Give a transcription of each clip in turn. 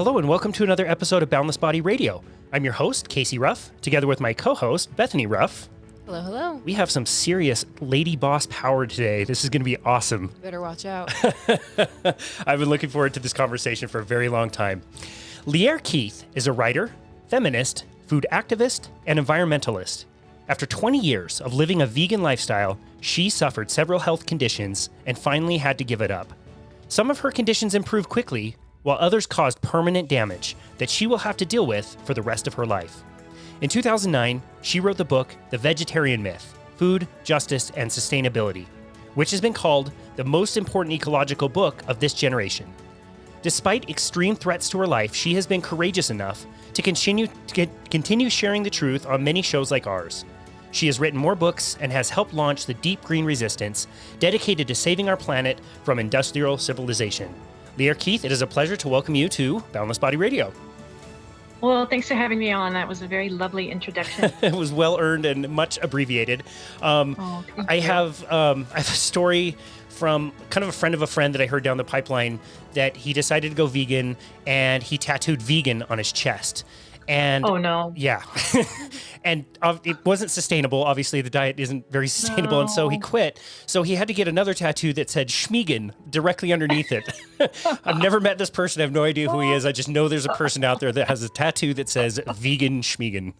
Hello and welcome to another episode of Boundless Body Radio. I'm your host, Casey Ruff, together with my co-host, Bethany Ruff. Hello, hello. We have some serious lady boss power today. This is going to be awesome. Better watch out. I've been looking forward to this conversation for a very long time. Lierre Keith is a writer, feminist, food activist, and environmentalist. After 20 years of living a vegan lifestyle, she suffered several health conditions and finally had to give it up. Some of her conditions improved quickly, while others caused permanent damage that she will have to deal with for the rest of her life. In 2009, she wrote the book, The Vegetarian Myth, Food, Justice, and Sustainability, which has been called the most important ecological book of this generation. Despite extreme threats to her life, she has been courageous enough to continue sharing the truth on many shows like ours. She has written more books and has helped launch the Deep Green Resistance, dedicated to saving our planet from industrial civilization. Lierre Keith, it is a pleasure to welcome you to Boundless Body Radio. Well, thanks for having me on. That was a very lovely introduction. It was well earned and much abbreviated. I have a story from kind of a friend of a friend that I heard down the pipeline that he decided to go vegan and he tattooed vegan on his chest. And oh no. Yeah. And it wasn't sustainable. Obviously, the diet isn't very sustainable. No. And so he quit. So he had to get another tattoo that said Schmiegen directly underneath it. I've never met this person. I have no idea who he is. I just know there's a person out there that has a tattoo that says vegan Schmiegen.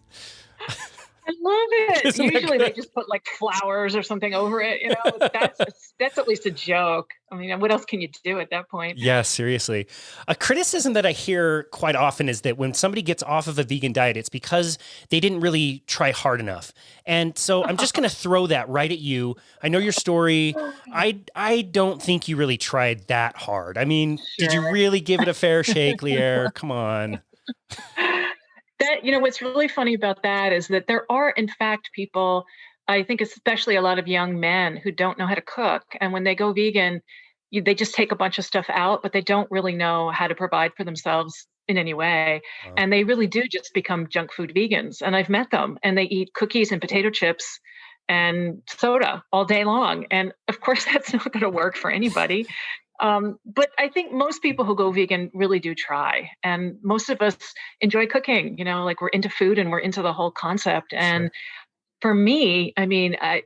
I love it. Usually they just put like flowers or something over it. You know, that's at least a joke. I mean, what else can you do at that point? Yeah, seriously. A criticism that I hear quite often is that when somebody gets off of a vegan diet, it's because they didn't really try hard enough. And so I'm just going to throw that right at you. I know your story. I don't think you really tried that hard. I mean, Did you really give it a fair shake, Lierre? Come on. That, you know, what's really funny about that is that there are, in fact, people, I think especially a lot of young men who don't know how to cook. And when they go vegan, they just take a bunch of stuff out, but they don't really know how to provide for themselves in any way. Wow. And they really do just become junk food vegans. And I've met them and they eat cookies and potato chips and soda all day long. And of course, that's not going to work for anybody. But I think most people who go vegan really do try. And most of us enjoy cooking, you know, like we're into food and we're into the whole concept. And for me, I mean, I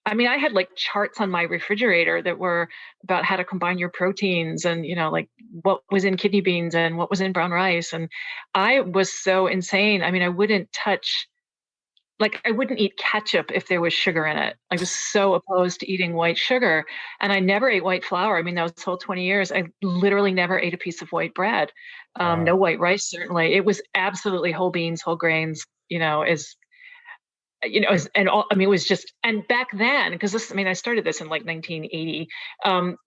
had like charts on my refrigerator that were about how to combine your proteins and, you know, like what was in kidney beans and what was in brown rice. And I was so insane. I mean, I wouldn't eat ketchup if there was sugar in it. I was so opposed to eating white sugar. And I never ate white flour. I mean, that was the whole 20 years. I literally never ate a piece of white bread. No white rice, certainly. It was absolutely whole beans, whole grains, it was just, and back then, because I started this in like 1980,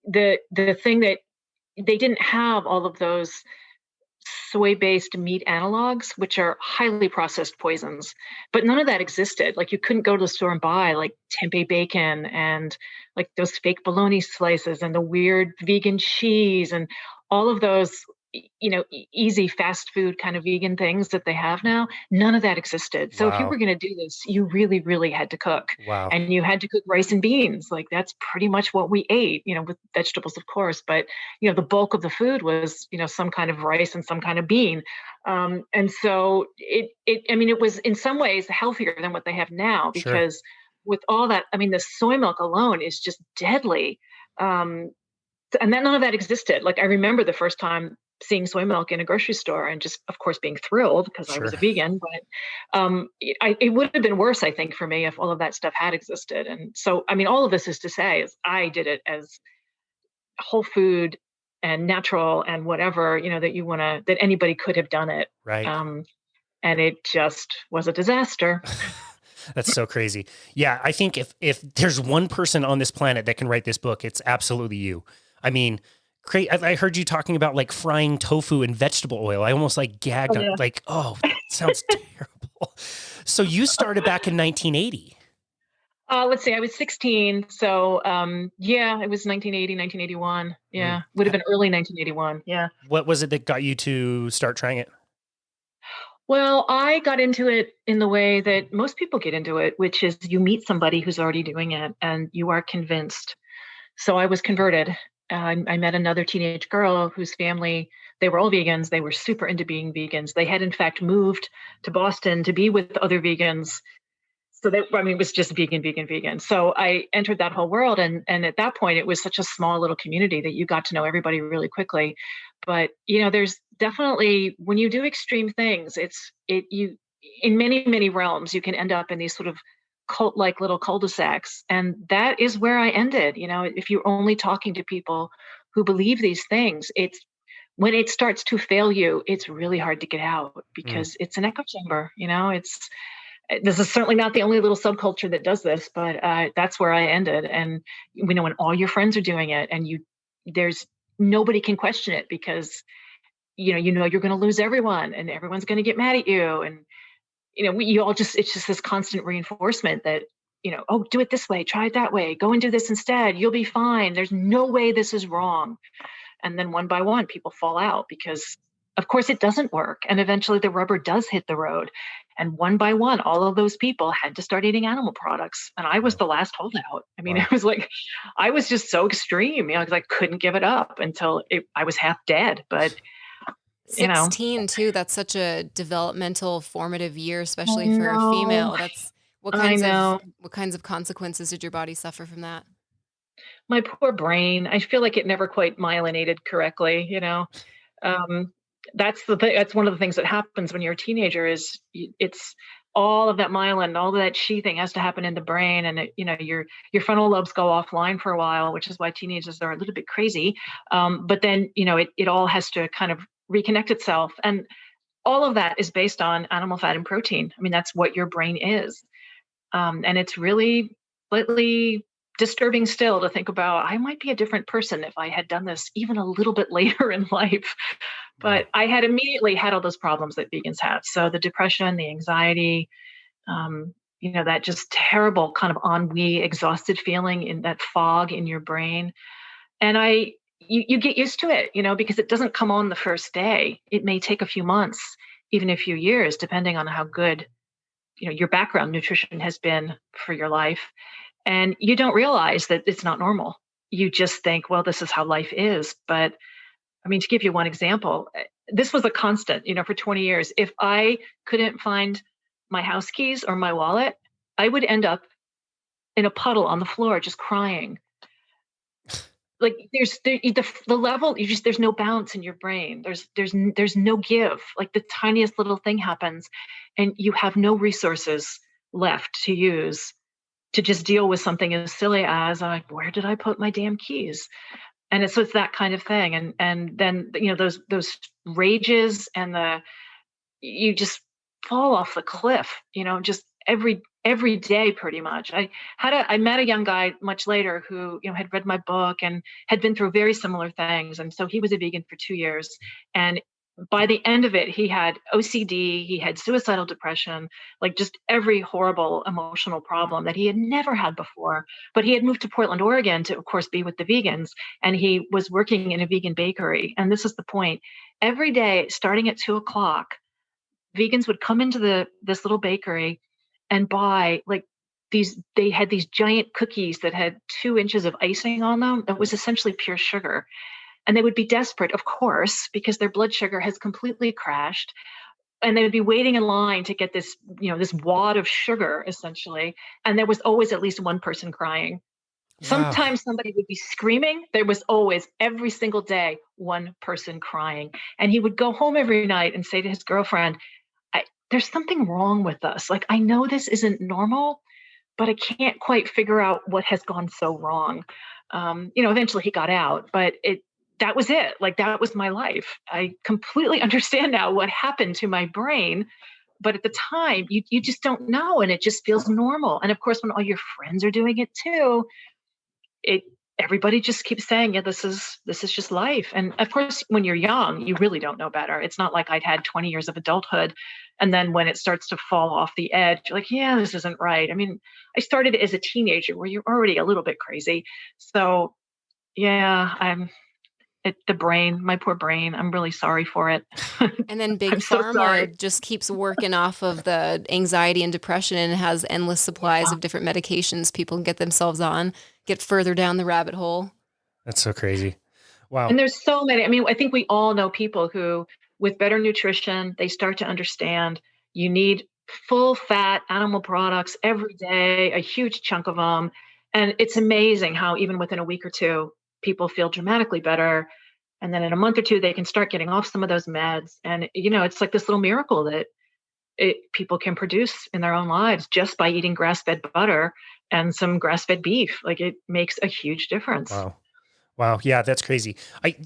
the thing that they didn't have all of those soy-based meat analogs, which are highly processed poisons, but none of that existed. Like you couldn't go to the store and buy like tempeh bacon and like those fake bologna slices and the weird vegan cheese and all of those, easy fast food kind of vegan things that they have now. None of that existed. So if you were going to do this, you really, really had to cook. Wow. And you had to cook rice and beans. Like that's pretty much what we ate, with vegetables, of course. But, the bulk of the food was, some kind of rice and some kind of bean. And so it was in some ways healthier than what they have now because with all that, the soy milk alone is just deadly. And then none of that existed. Like I remember the first time seeing soy milk in a grocery store and just, of course, being thrilled because I was a vegan, but it would have been worse, I think, for me if all of that stuff had existed. And so, all of this is to say is I did it as whole food and natural and whatever, that anybody could have done it. Right. And it just was a disaster. That's so crazy. Yeah. I think if there's one person on this planet that can write this book, it's absolutely you. I heard you talking about like frying tofu in vegetable oil. I almost like gagged that sounds terrible. So you started back in 1980. Let's see, I was 16. So it was 1980, 1981. Yeah. Would have been early 1981. Yeah. What was it that got you to start trying it? Well, I got into it in the way that most people get into it, which is you meet somebody who's already doing it and you are convinced. So I was converted. I met another teenage girl whose family They were all vegans. They were super into being vegans. They had in fact moved to Boston to be with other vegans. So that, I mean, it was just vegan, vegan, vegan. So I entered that whole world. And at that point, it was such a small little community that you got to know everybody really quickly. But, there's definitely, when you do extreme things, you, in many, many realms, you can end up in these sort of cult-like little cul-de-sacs. And that is where I ended. If you're only talking to people who believe these things, when it starts to fail you, it's really hard to get out because it's an echo chamber. This is certainly not the only little subculture that does this, but that's where I ended. And when all your friends are doing it, and there's nobody can question it because you're going to lose everyone, and everyone's going to get mad at you, and it's just this constant reinforcement that oh, do it this way, try it that way, go and do this instead, you'll be fine. There's no way this is wrong. And then one by one, people fall out because, of course, it doesn't work. And eventually the rubber does hit the road. And one by one, all of those people had to start eating animal products. And I was the last holdout. I mean, It was like, I was just so extreme, because I couldn't give it up until I was half dead. But 16 too, that's such a developmental formative year, especially I for a know. female. That's what I know. kinds of consequences did your body suffer from that? My poor brain. I feel like it never quite myelinated correctly, That's the thing. That's one of the things that happens when you're a teenager is it's all of that myelin, all of that sheathing has to happen in the brain. And your frontal lobes go offline for a while, which is why teenagers are a little bit crazy. But then, it all has to kind of reconnect itself. And all of that is based on animal fat and protein. I mean, that's what your brain is. And it's really slightly disturbing still to think about, I might be a different person if I had done this even a little bit later in life. But I had immediately had all those problems that vegans have. So the depression, the anxiety, that just terrible kind of ennui, exhausted feeling in that fog in your brain. And you get used to it, because it doesn't come on the first day. It may take a few months, even a few years, depending on how good, your background nutrition has been for your life. And you don't realize that it's not normal. You just think, well, this is how life is. But I mean, to give you one example, this was a constant, for 20 years. If I couldn't find my house keys or my wallet, I would end up in a puddle on the floor, just crying. Like there's the level, there's no balance in your brain. There's no give. Like the tiniest little thing happens and you have no resources left to use to just deal with something as silly as, where did I put my damn keys? And it's that kind of thing. And then, those rages and you just fall off the cliff, just every day pretty much. I met a young guy much later who, had read my book and had been through very similar things. And so he was a vegan for 2 years. And by the end of it, he had OCD, he had suicidal depression, like just every horrible emotional problem that he had never had before. But he had moved to Portland, Oregon to, of course, be with the vegans. And he was working in a vegan bakery. And this is the point. Every day, starting at 2:00, vegans would come into this little bakery and buy they had these giant cookies that had 2 inches of icing on them. It was essentially pure sugar. And they would be desperate, of course, because their blood sugar has completely crashed. And they would be waiting in line to get this, this wad of sugar, essentially. And there was always at least one person crying. Wow. Sometimes somebody would be screaming. There was always, every single day, one person crying. And he would go home every night and say to his girlfriend, there's something wrong with us. Like, I know this isn't normal, but I can't quite figure out what has gone so wrong. Eventually he got out, but that was it. Like, that was my life. I completely understand now what happened to my brain. But at the time, you just don't know. And it just feels normal. And of course, when all your friends are doing it too, everybody just keeps saying, yeah, this is just life. And of course, when you're young, you really don't know better. It's not like I'd had 20 years of adulthood. And then when it starts to fall off the edge, you're like, yeah, this isn't right. I mean, I started as a teenager where you're already a little bit crazy. So yeah, the brain, my poor brain, I'm really sorry for it. And then Big Pharma just keeps working off of the anxiety and depression and has endless supplies of different medications people can get themselves on, get further down the rabbit hole. That's so crazy. Wow. And there's so many. I mean, I think we all know people who, with better nutrition, they start to understand you need full fat animal products every day, a huge chunk of them. And it's amazing how even within a week or two, people feel dramatically better. And then in a month or two, they can start getting off some of those meds. And, it's like this little miracle that people can produce in their own lives just by eating grass-fed butter and some grass-fed beef. Like, it makes a huge difference. Wow. Wow. Yeah, that's crazy.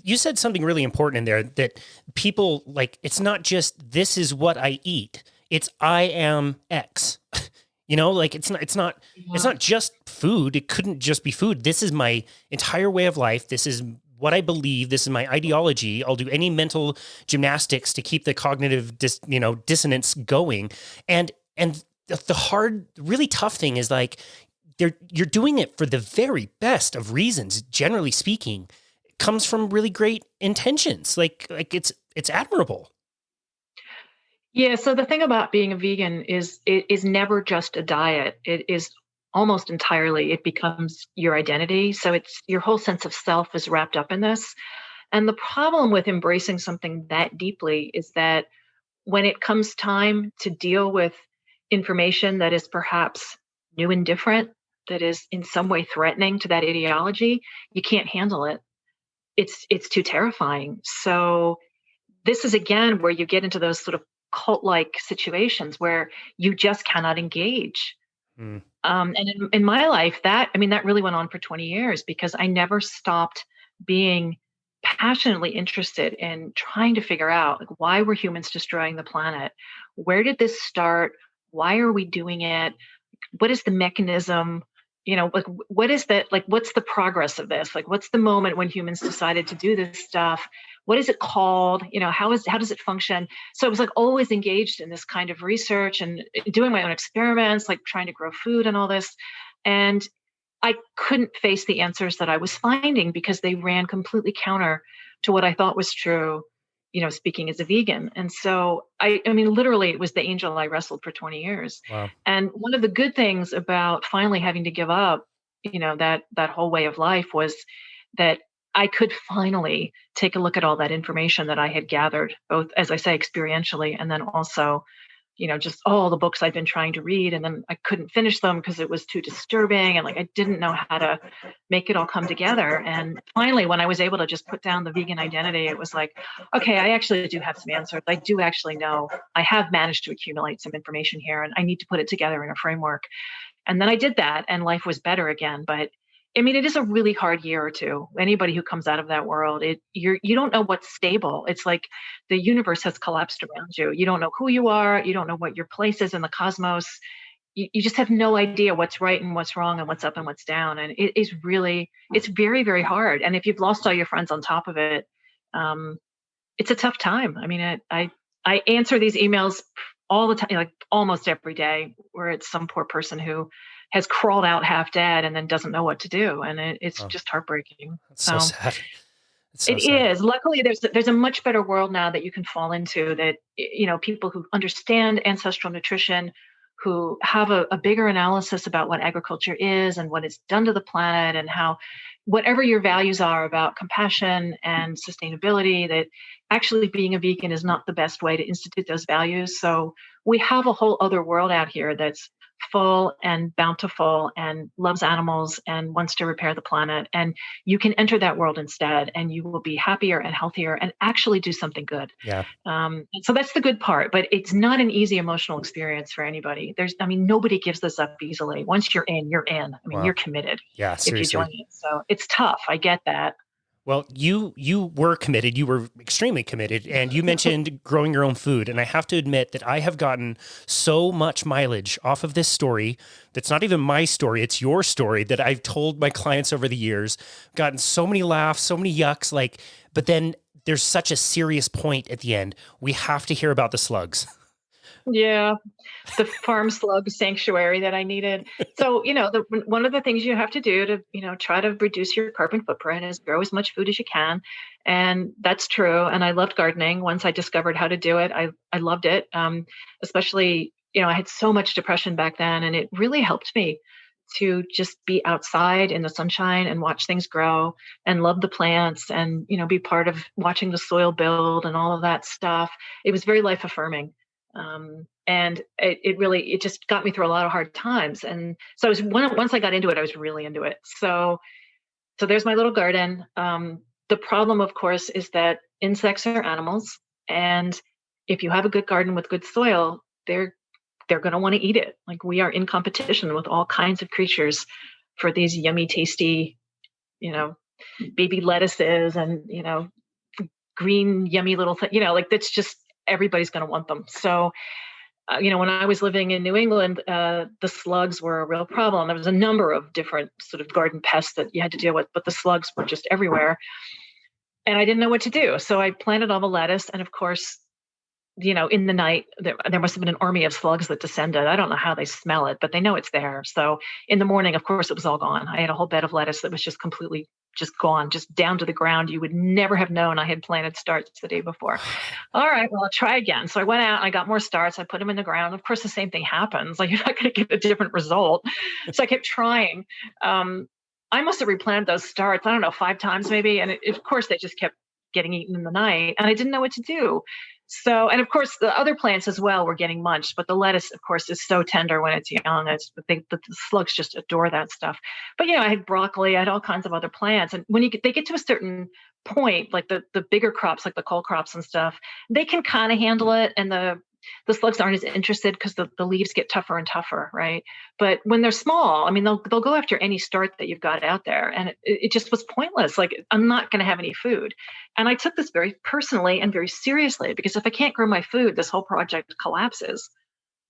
You said something really important in there that people like, it's not just this is what I eat. It's I am X. Like it's not just food. It couldn't just be food. This is my entire way of life. This is what I believe. This is my ideology. I'll do any mental gymnastics to keep the cognitive dissonance going. And the hard, really tough thing is like, you're doing it for the very best of reasons, generally speaking. It comes from really great intentions. Like it's admirable. Yeah, so the thing about being a vegan is it is never just a diet. It is almost entirely, it becomes your identity. So it's your whole sense of self is wrapped up in this. And the problem with embracing something that deeply is that when it comes time to deal with information that is perhaps new and different, that is in some way threatening to that ideology, you can't handle it. It's too terrifying. So this is again where you get into those sort of cult-like situations where you just cannot engage. Mm. And in my life, that really went on for 20 years because I never stopped being passionately interested in trying to figure out, like, why were humans destroying the planet? Where did this start? Why are we doing it? What is the mechanism? Like, what is that? Like, what's the progress of this? Like, what's the moment when humans decided to do this stuff? What is it called? How does it function? So I was like always engaged in this kind of research and doing my own experiments, like trying to grow food and all this. And I couldn't face the answers that I was finding because they ran completely counter to what I thought was true, speaking as a vegan. And so literally it was the angel I wrestled for 20 years. Wow. And one of the good things about finally having to give up, that whole way of life was that I could finally take a look at all that information that I had gathered, both, as I say, experientially, and then also, just all the books I've been trying to read. And then I couldn't finish them because it was too disturbing. And like, I didn't know how to make it all come together. And finally, when I was able to just put down the vegan identity, it was like, okay, I actually do have some answers. I do actually know I have managed to accumulate some information here and I need to put it together in a framework. And then I did that and life was better again. But it is a really hard year or two. Anybody who comes out of that world, you don't know what's stable. It's like the universe has collapsed around you. You don't know who you are. You don't know what your place is in the cosmos. You just have no idea what's right and what's wrong and what's up and what's down. And it's very, very hard. And if you've lost all your friends on top of it, it's a tough time. I answer these emails all the time, like almost every day, where it's some poor person who has crawled out half dead and then doesn't know what to do. And it's just heartbreaking. That's so sad. It is. Luckily, there's a much better world now that you can fall into that, people who understand ancestral nutrition, who have a bigger analysis about what agriculture is and what it's done to the planet and how whatever your values are about compassion and sustainability, that actually being a vegan is not the best way to institute those values. So we have a whole other world out here that's full and bountiful and loves animals and wants to repair the planet. And you can enter that world instead and you will be happier and healthier and actually do something good. Yeah. So that's the good part, but it's not an easy emotional experience for anybody. Nobody gives this up easily. Once you're in, you're in. Wow. You're committed. Yeah, seriously. If you join it. So it's tough. I get that. Well, you were committed. You were extremely committed. And you mentioned growing your own food. And I have to admit that I have gotten so much mileage off of this story. That's not even my story. It's your story that I've told my clients over the years. Gotten so many laughs, so many yucks. But then there's such a serious point at the end. We have to hear about the slugs. Yeah, the farm slug sanctuary that I needed. So, one of the things you have to do to, try to reduce your carbon footprint is grow as much food as you can. And that's true. And I loved gardening. Once I discovered how to do it, I loved it. Especially, I had so much depression back then and it really helped me to just be outside in the sunshine and watch things grow and love the plants and, be part of watching the soil build and all of that stuff. It was very life affirming. And it just got me through a lot of hard times. And so once I got into it, I was really into it. So there's my little garden. The problem, of course, is that insects are animals. And if you have a good garden with good soil, they're going to want to eat it. Like, we are in competition with all kinds of creatures for these yummy, tasty, baby lettuces and, green, yummy little things, like that's just, everybody's going to want them. So, when I was living in New England, the slugs were a real problem. There was a number of different sort of garden pests that you had to deal with, but the slugs were just everywhere. And I didn't know what to do. So I planted all the lettuce. And of course, in the night, there must have been an army of slugs that descended. I don't know how they smell it, but they know it's there. So in the morning, of course, it was all gone. I had a whole bed of lettuce that was just completely just gone, just down to the ground. You would never have known I had planted starts the day before. All right, well, I'll try again. So I went out and I got more starts. I put them in the ground. Of course, the same thing happens. Like, you're not going to get a different result. So I kept trying. I must have replanted those starts, I don't know, 5 times maybe. And of course, they just kept getting eaten in the night. And I didn't know what to do. So, and of course, the other plants as well were getting munched, but the lettuce, of course, is so tender when it's young. The slugs just adore that stuff. But, I had broccoli, I had all kinds of other plants. And when they get to a certain point, like the bigger crops, like the cole crops and stuff, they can kind of handle it. And the slugs aren't as interested because the leaves get tougher and tougher, right? But when they're small, I mean, they'll go after any start that you've got out there. And it just was pointless. Like, I'm not going to have any food. And I took this very personally and very seriously, because if I can't grow my food, this whole project collapses.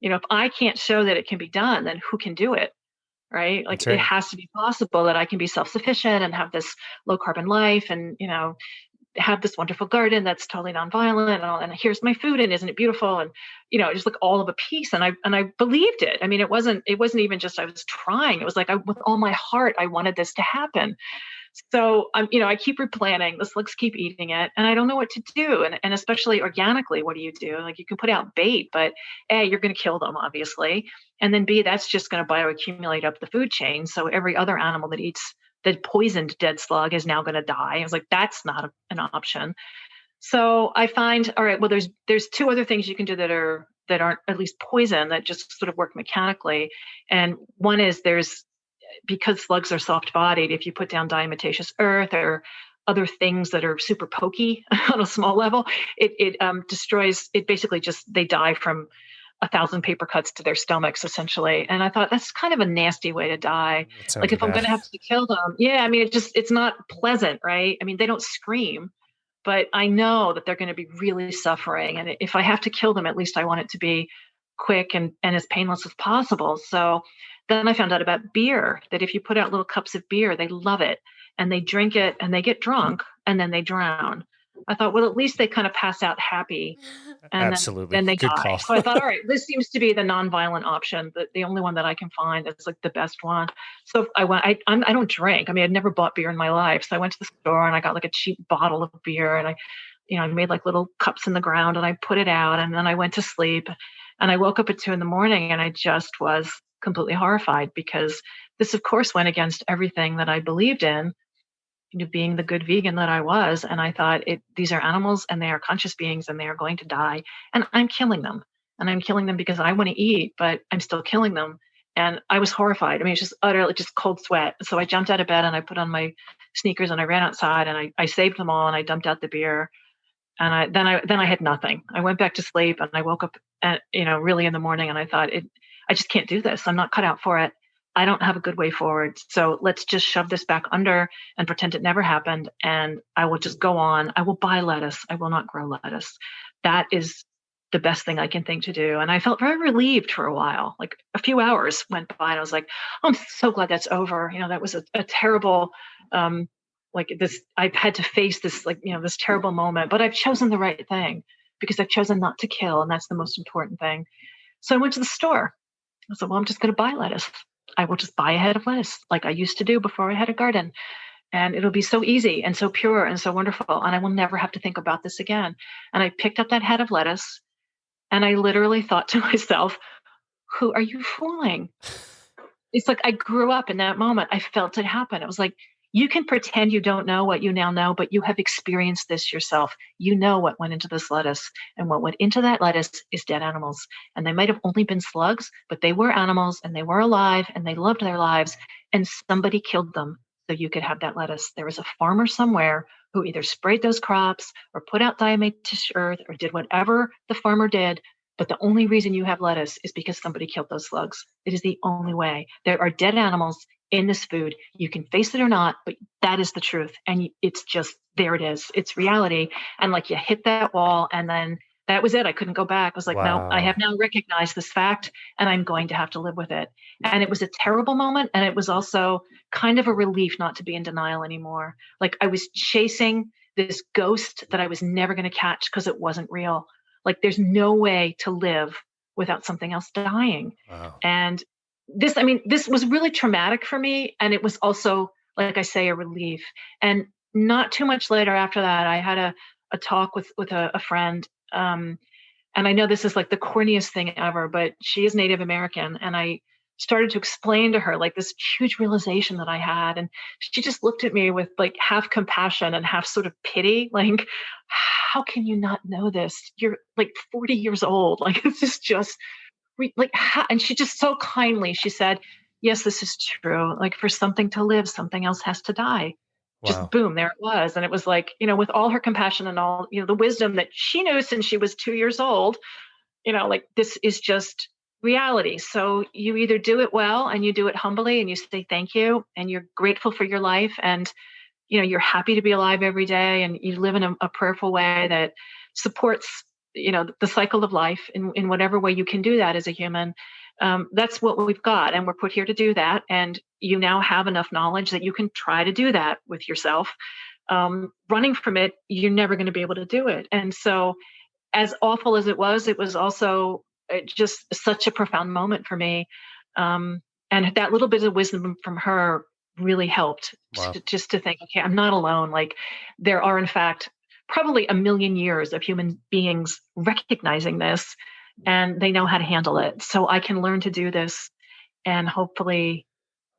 If I can't show that it can be done, then who can do it? Right? Like, It has to be possible that I can be self-sufficient and have this low carbon life and, have this wonderful garden that's totally nonviolent and here's my food and isn't it beautiful? And, just like all of a piece. And I believed it. I mean, it wasn't even just, I was trying. It was like, with all my heart, I wanted this to happen. So I keep replanting, the slugs keep eating it and I don't know what to do. And especially organically, what do you do? Like, you can put out bait, but A, you're going to kill them, obviously. And then B, that's just going to bioaccumulate up the food chain. So every other animal that eats the poisoned dead slug is now going to die. I was like, that's not an option. So I find, all right, well, there's 2 other things you can do that aren't at least poison, that just sort of work mechanically. And one is because slugs are soft bodied, if you put down diatomaceous earth or other things that are super pokey on a small level, it destroys, it basically just, they die from 1,000 paper cuts to their stomachs, essentially. And I thought, that's kind of a nasty way to die. Like, if I'm going to have to kill them, yeah, I mean, it's not pleasant, right? I mean, they don't scream, but I know that they're going to be really suffering. And if I have to kill them, at least I want it to be quick and as painless as possible. So then I found out about beer, that if you put out little cups of beer, they love it and they drink it and they get drunk and then they drown. I thought, well, at least they kind of pass out happy. And Absolutely. then they Good die. call. So I thought, all right, this seems to be the nonviolent option, the only one that I can find that's like the best one. So I don't drink. I mean, I'd never bought beer in my life. So I went to the store and I got like a cheap bottle of beer and I made like little cups in the ground and I put it out and then I went to sleep and I woke up at 2 a.m. and I just was completely horrified, because this, of course, went against everything that I believed in, being the good vegan that I was. And I thought, these are animals and they are conscious beings and they are going to die. And I'm killing them. And I'm killing them because I want to eat, but I'm still killing them. And I was horrified. I mean, it's just utterly just cold sweat. So I jumped out of bed and I put on my sneakers and I ran outside and I saved them all and I dumped out the beer. And then I had nothing. I went back to sleep and I woke up at, really in the morning and I thought, I just can't do this. I'm not cut out for it. I don't have a good way forward. So let's just shove this back under and pretend it never happened. And I will just go on. I will buy lettuce. I will not grow lettuce. That is the best thing I can think to do. And I felt very relieved for a while. Like, a few hours went by and I was like, oh, I'm so glad that's over. That was a terrible, I've had to face this, this terrible moment, but I've chosen the right thing because I've chosen not to kill. And that's the most important thing. So I went to the store. I said, well, I'm just going to buy lettuce. I will just buy a head of lettuce like I used to do before I had a garden. And it'll be so easy and so pure and so wonderful. And I will never have to think about this again. And I picked up that head of lettuce and I literally thought to myself, who are you fooling? it's like I grew up in that moment. I felt it happen. It was like, you can pretend you don't know what you now know, but you have experienced this yourself. You know what went into this lettuce, and what went into that lettuce is dead animals. And they might have only been slugs, but they were animals and they were alive and they loved their lives, and somebody killed them so you could have that lettuce. There was a farmer somewhere who either sprayed those crops or put out diatomaceous earth or did whatever the farmer did. But the only reason you have lettuce is because somebody killed those slugs. It is the only way. There are dead animals in this food. You can face it or not, but that is the truth. And it's just, there it is. It's reality. And like you hit that wall, and then that was it. I couldn't go back. I was like, no, I have now recognized this fact and I'm going to have to live with it. And it was a terrible moment. And it was also kind of a relief not to be in denial anymore. Like I was chasing this ghost that I was never going to catch because it wasn't real. Like there's no way to live without something else dying. Wow. And this was really traumatic for me. And it was also, like I say, a relief. And not too much later after that, I had a talk with a friend. And I know this is like the corniest thing ever, but she is Native American. And I started to explain to her like this huge realization that I had. And she just looked at me with like half compassion and half sort of pity. Like, how can you not know this? You're like 40 years old. Like, this is just like, how? And she just so kindly, she said, yes, this is true. Like for something to live, something else has to die. Wow. Just boom, there it was. And it was like, with all her compassion and all, the wisdom that she knew since she was 2 years old, like this is just reality. So you either do it well and you do it humbly and you say thank you and you're grateful for your life and you're happy to be alive every day and you live in a prayerful way that supports the cycle of life in whatever way you can do that as a human. That's what we've got, and we're put here to do that. And you now have enough knowledge that you can try to do that with yourself. Running from it, you're never going to be able to do it. And so as awful as it was also just such a profound moment for me. And that little bit of wisdom from her really helped. Wow. Just to think, okay, I'm not alone. Like there are, in fact, probably a million years of human beings recognizing this, and they know how to handle it. So I can learn to do this and hopefully,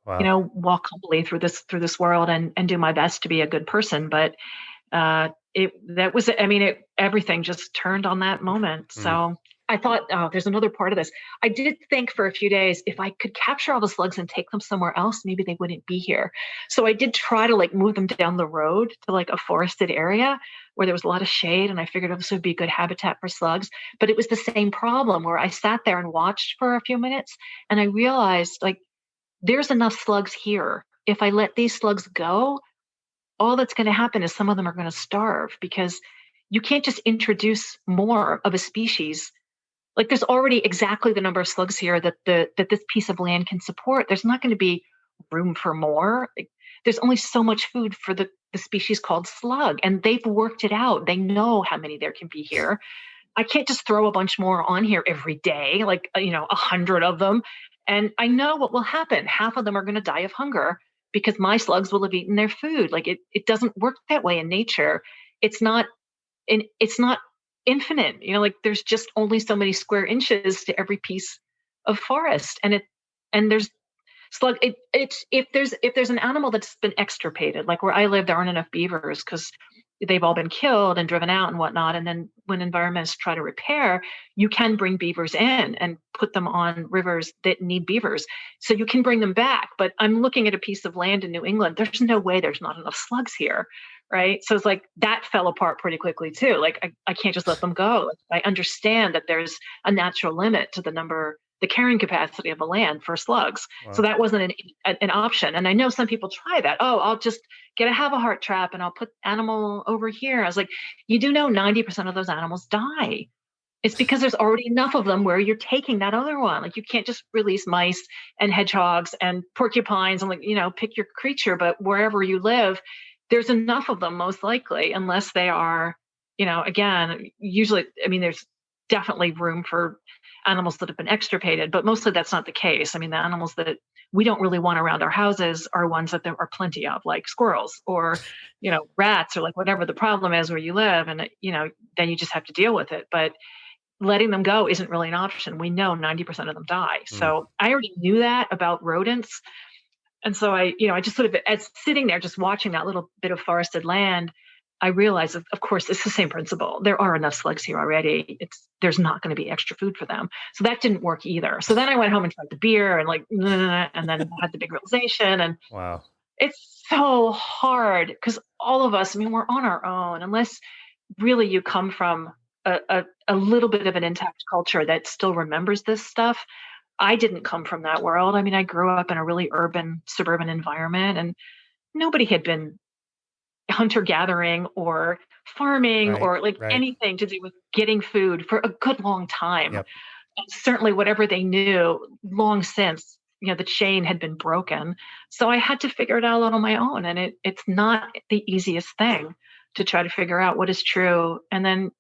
walk humbly through this world and do my best to be a good person. But everything just turned on that moment. So I thought, there's another part of this. I did think for a few days, if I could capture all the slugs and take them somewhere else, maybe they wouldn't be here. So I did try to like move them down the road to like a forested area where there was a lot of shade. And I figured this would be good habitat for slugs. But it was the same problem where I sat there and watched for a few minutes. And I realized like, there's enough slugs here. If I let these slugs go, all that's going to happen is some of them are going to starve, because you can't just introduce more of a species. Like there's already exactly the number of slugs here that this piece of land can support. There's not going to be room for more. Like, there's only so much food for the species called slug, and they've worked it out. They know how many there can be here. I can't just throw a bunch more on here every day, like 100 of them. And I know what will happen. Half of them are going to die of hunger because my slugs will have eaten their food. Like it doesn't work that way in nature. It's not infinite. Like there's just only so many square inches to every piece of forest. And there's slug. If there's an animal that's been extirpated, like where I live, there aren't enough beavers because they've all been killed and driven out and whatnot. And then when environmentalists try to repair, you can bring beavers in and put them on rivers that need beavers. So you can bring them back. But I'm looking at a piece of land in New England. There's no way there's not enough slugs here. Right. So it's like that fell apart pretty quickly, too. Like I can't just let them go. I understand that there's a natural limit to the carrying capacity of the land for slugs. Wow. So that wasn't an option. And I know some people try that. Oh, I'll just have a heart trap and I'll put animal over here. I was like, you do know 90% of those animals die. It's because there's already enough of them where you're taking that other one. Like you can't just release mice and hedgehogs and porcupines and pick your creature. But wherever you live, there's enough of them most likely, unless they are, again, usually, there's definitely room for animals that have been extirpated, but mostly that's not the case. The animals that we don't really want around our houses are ones that there are plenty of, like squirrels or, rats or like whatever the problem is where you live. And, then you just have to deal with it. But letting them go isn't really an option. We know 90% of them die. So I already knew that about rodents. And so I just sort of, as sitting there, just watching that little bit of forested land, I realized, of course, it's the same principle. There are enough slugs here already. There's not going to be extra food for them. So that didn't work either. So then I went home and tried the beer and and then had the big realization. And Wow. it's so hard because all of us, I mean, we're on our own unless really you come from a little bit of an intact culture that still remembers this stuff. I didn't come from that world. I mean, I grew up in a really urban, suburban environment, and nobody had been hunter gathering or farming or anything to do with getting food for a good long time. Yep. And certainly whatever they knew long since, the chain had been broken. So I had to figure it out on my own. And it's not the easiest thing to try to figure out what is true. And then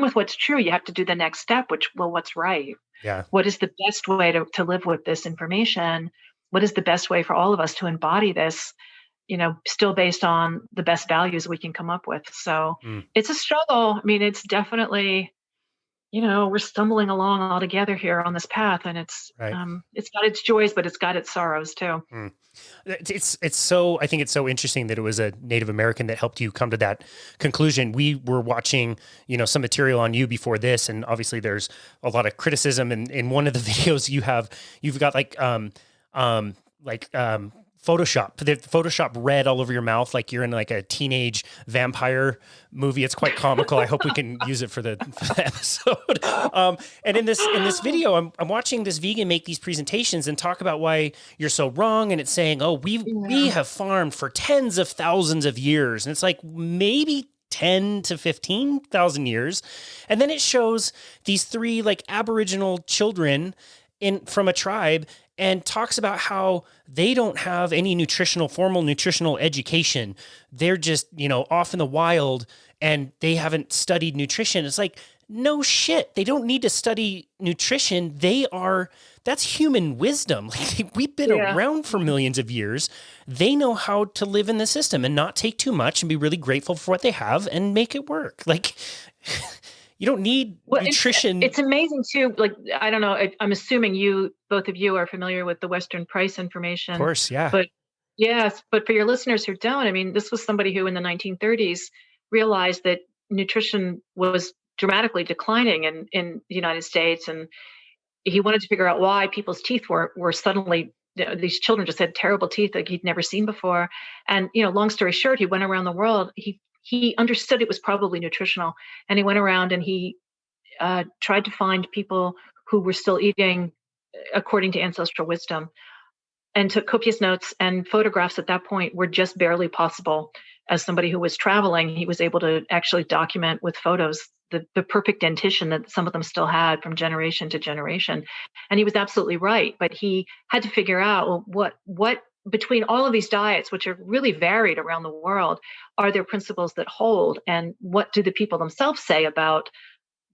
with what's true, you have to do the next step, what's right? Yeah. What is the best way to live with this information? What is the best way for all of us to embody this, still based on the best values we can come up with? So it's a struggle. I mean, it's definitely, we're stumbling along all together here on this path, and it's got its joys, but it's got its sorrows too. It's so, I think it's so interesting that it was a Native American that helped you come to that conclusion. We were watching, some material on you before this, and obviously there's a lot of criticism. And in one of the videos you've got Photoshop, the Photoshop red all over your mouth, like you're in like a teenage vampire movie. It's quite comical. I hope we can use it for the episode. And in this video, I'm watching this vegan make these presentations and talk about why you're so wrong. And it's saying, oh, we have farmed for tens of thousands of years. And it's like maybe 10 to 15,000 years. And then it shows these three like Aboriginal children from a tribe, and talks about how they don't have any formal nutritional education. They're just, off in the wild, and they haven't studied nutrition. It's like, no shit. They don't need to study nutrition. That's human wisdom. Like, we've been around for millions of years. They know how to live in the system and not take too much and be really grateful for what they have and make it work. Like, you don't need nutrition. It's amazing too. Like, I don't know. I'm assuming both of you are familiar with the Western price information. Of course, yeah. But yes, but for your listeners who don't, I mean, this was somebody who in the 1930s realized that nutrition was dramatically declining in the United States. And he wanted to figure out why people's teeth were suddenly, these children just had terrible teeth like he'd never seen before. And, long story short, he went around the world. He understood it was probably nutritional, and he went around and he tried to find people who were still eating according to ancestral wisdom, and took copious notes, and photographs at that point were just barely possible. As somebody who was traveling, he was able to actually document with photos the perfect dentition that some of them still had from generation to generation. And he was absolutely right, but he had to figure out, well, what between all of these diets, which are really varied around the world, are there principles that hold? And what do the people themselves say about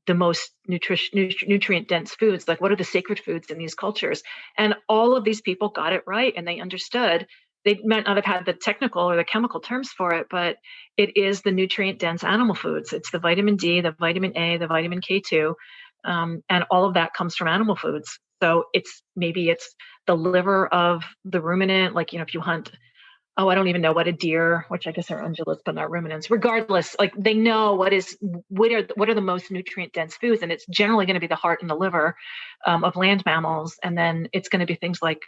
the most nutrient dense foods? Like, what are the sacred foods in these cultures? And all of these people got it right, and they understood. They might not have had the technical or the chemical terms for it, but it is the nutrient dense animal foods. It's the vitamin D, the vitamin A, the vitamin K2, and all of that comes from animal foods. So it's the liver of the ruminant, like, if you hunt, I don't even know what a deer, which I guess are ungulates, but not ruminants. Regardless, like, they know what are the most nutrient dense foods, and it's generally going to be the heart and the liver of land mammals. And then it's going to be things like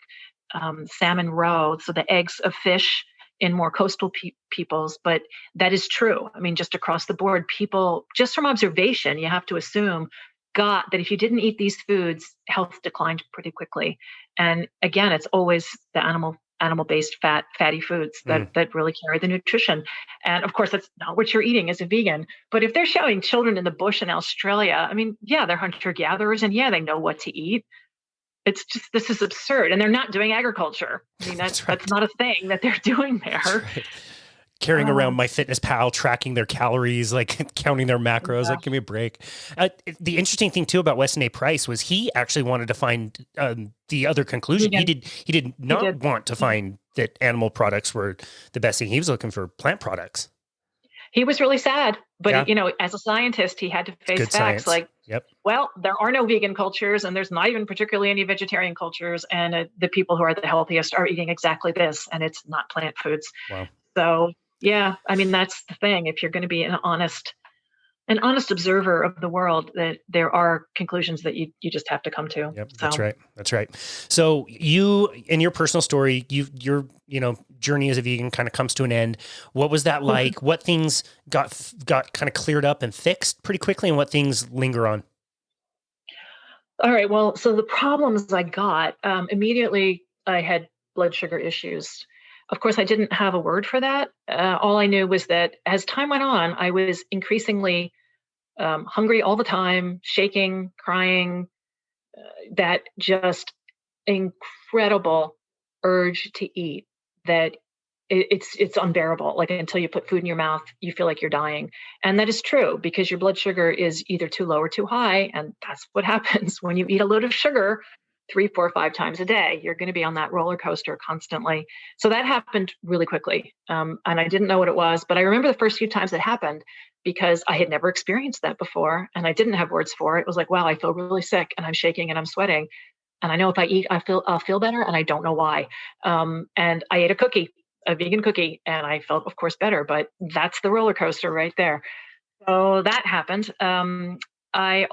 salmon roe, so the eggs of fish in more coastal peoples. But that is true. I mean, just across the board, people, just from observation, you have to assume, got that if you didn't eat these foods, health declined pretty quickly. And again, it's always the animal-based fatty foods that really carry the nutrition. And of course, that's not what you're eating as a vegan. But if they're showing children in the bush in Australia, I mean, yeah, they're hunter-gatherers, and yeah, they know what to eat. It's just, this is absurd. And they're not doing agriculture. I mean, that's not a thing that they're doing there. Right. Carrying around MyFitnessPal, tracking their calories, like counting their macros. Like, give me a break. The interesting thing too about Weston A. Price was he actually wanted to find the other conclusion. He did not want to find that animal products were the best thing. He was looking for plant products. He was really sad, but as a scientist, he had to face facts. Like, Yep. Well, there are no vegan cultures, and there's not even particularly any vegetarian cultures. And the people who are the healthiest are eating exactly this, and it's not plant foods. Wow. So, yeah, I mean, that's the thing. If you're going to be an honest observer of the world, that there are conclusions that you just have to come to. Yep, that's right. That's right. So you, in your personal story, your journey as a vegan kind of comes to an end. What was that like? What things got kind of cleared up and fixed pretty quickly, and what things linger on? All right. Well, so the problems I got immediately, I had blood sugar issues. Of course, I didn't have a word for that. All I knew was that as time went on, I was increasingly hungry all the time, shaking, crying, that just incredible urge to eat that it's unbearable. Like until you put food in your mouth, you feel like you're dying. And that is true because your blood sugar is either too low or too high. And that's what happens when you eat a load of sugar 3, 4, 5 times a day. You're going to be on that roller coaster constantly. So that happened really quickly. And I didn't know what it was, but I remember the first few times it happened because I had never experienced that before. And I didn't have words for it. It was like, wow, I feel really sick and I'm shaking and I'm sweating. And I know if I eat, I'll feel better. And I don't know why. And I ate a vegan cookie, and I felt, of course, better. But that's the roller coaster right there. So that happened. I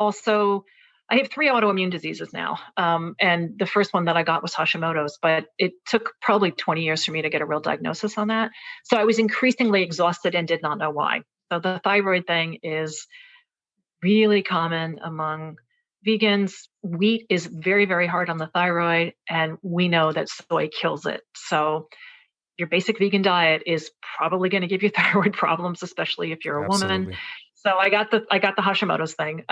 have 3 autoimmune diseases now. And the first one that I got was Hashimoto's, but it took probably 20 years for me to get a real diagnosis on that. So I was increasingly exhausted and did not know why. So the thyroid thing is really common among vegans. Wheat is very, very hard on the thyroid, and we know that soy kills it. So your basic vegan diet is probably going to give you thyroid problems, especially if you're a Absolutely. woman. So I got the Hashimoto's thing.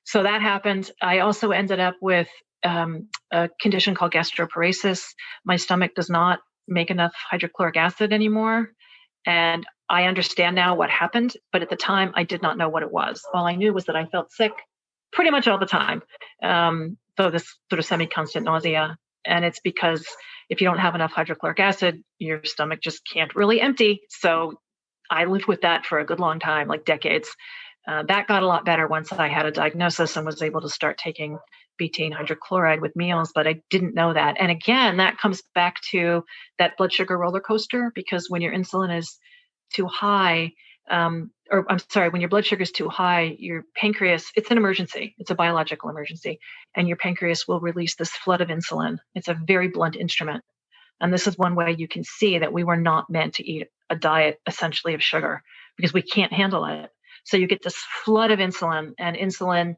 So that happened. I also ended up with a condition called gastroparesis. My stomach does not make enough hydrochloric acid anymore. And I understand now what happened, but at the time I did not know what it was. All I knew was that I felt sick pretty much all the time. So this sort of semi-constant nausea. And it's because if you don't have enough hydrochloric acid, your stomach just can't really empty. So I lived with that for a good long time, like decades. That got a lot better once I had a diagnosis and was able to start taking betaine hydrochloride with meals, but I didn't know that. And again, that comes back to that blood sugar roller coaster, because when your insulin is too high, when your blood sugar is too high, your pancreas, it's an emergency. It's a biological emergency. And your pancreas will release this flood of insulin. It's a very blunt instrument. And this is one way you can see that we were not meant to eat a diet essentially of sugar because we can't handle it. So you get this flood of insulin, and insulin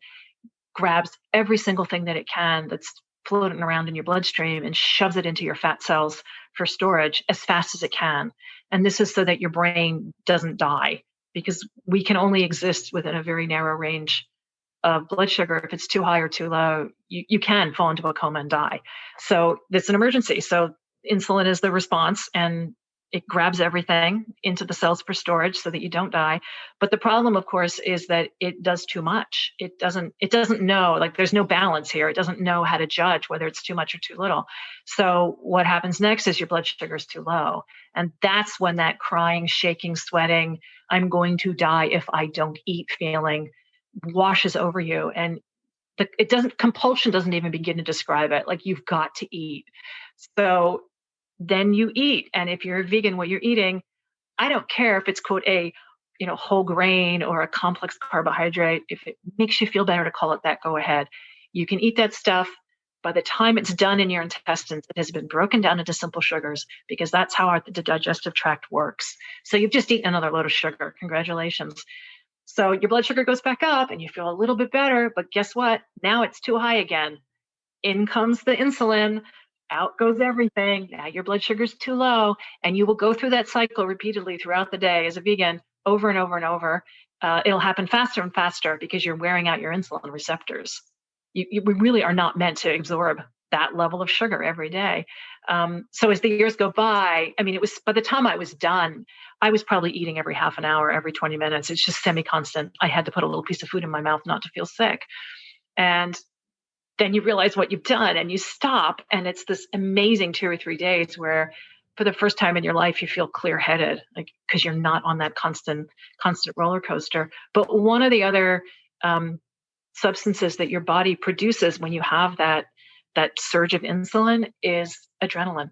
grabs every single thing that it can that's floating around in your bloodstream and shoves it into your fat cells for storage as fast as it can. And this is so that your brain doesn't die, because we can only exist within a very narrow range of blood sugar. If it's too high or too low, you can fall into a coma and die. So it's an emergency. So insulin is the response, and it grabs everything into the cells for storage so that you don't die. But the problem, of course, is that it does too much. It doesn't know, like there's no balance here. It doesn't know how to judge whether it's too much or too little. So what happens next is your blood sugar is too low. And that's when that crying, shaking, sweating, I'm going to die if I don't eat feeling washes over you. And compulsion doesn't even begin to describe it. Like, you've got to eat. So then you eat. And if you're a vegan, what you're eating, I don't care if it's quote a whole grain or a complex carbohydrate. If it makes you feel better to call it that, go ahead. You can eat that stuff. By the time it's done in your intestines, it has been broken down into simple sugars, because that's how the digestive tract works. So you've just eaten another load of sugar. Congratulations. So your blood sugar goes back up and you feel a little bit better, but guess what? Now it's too high again. In comes the insulin. Out goes everything. Now your blood sugar is too low, and you will go through that cycle repeatedly throughout the day as a vegan, over and over and over. It'll happen faster and faster because you're wearing out your insulin receptors. We really are not meant to absorb that level of sugar every day. So as the years go by, it was, by the time I was done, I was probably eating every half an hour, every 20 minutes. It's just semi-constant. I had to put a little piece of food in my mouth not to feel sick. And then you realize what you've done and you stop. And it's this amazing 2 or 3 days where for the first time in your life, you feel clear-headed, like, because you're not on that constant roller coaster. But one of the other substances that your body produces when you have that surge of insulin is adrenaline.